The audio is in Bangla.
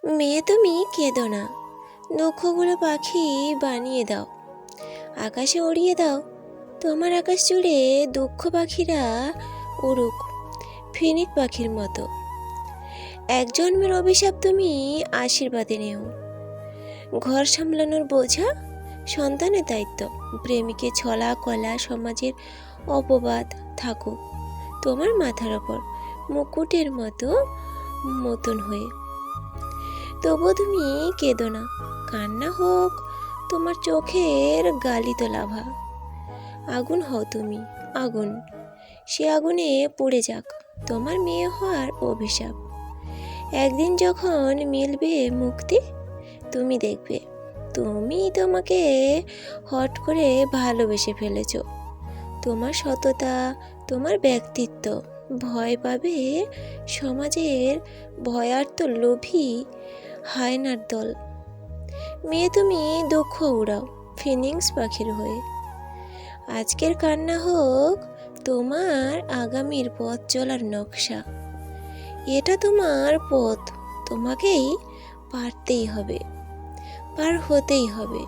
মেয়ে তুমি কেঁদো না, দুঃখগুলো পাখি বানিয়ে দাও, আকাশে উড়িয়ে দাও। তোমার আকাশ জুড়ে দুঃখ পাখিরা উড়ুক ফিনিক পাখির মতো। এক জন্মের অভিশাপ তুমি আশীর্বাদে নেও। ঘর সামলানোর বোঝা সন্তানের দায়িত্ব। প্রেমিকের ছলা কলা সমাজের অপবাদ থাকুক তোমার মাথার ওপর মুকুটের মতন হয়ে। তবু তুমি কেঁদো না, কান্না হোক তোমার চোখের গালিত লাভা। আগুন হও তুমি, আগুন, সে আগুনে পুড়ে যাক তোমার মেয়ে হওয়ার অভিশাপ। একদিন যখন মিলবে মুক্তি, তুমি দেখবে তুমি তোমাকে হট করে ভালোবেসে ফেলেছ। তোমার সততা, তোমার ব্যক্তিত্ব ভয় পাবে সমাজের ভয়ার্ত লোভী হায়নার দল। মেয়ে তুমি দুঃখ উড়াও ফিনিক্স পাখির হয়ে। আজকের কান্না হোক তোমার আগামীর পথ চলার নকশা। এটা তোমার পথ, তোমাকেই পারতেই হবে, পার হতেই হবে।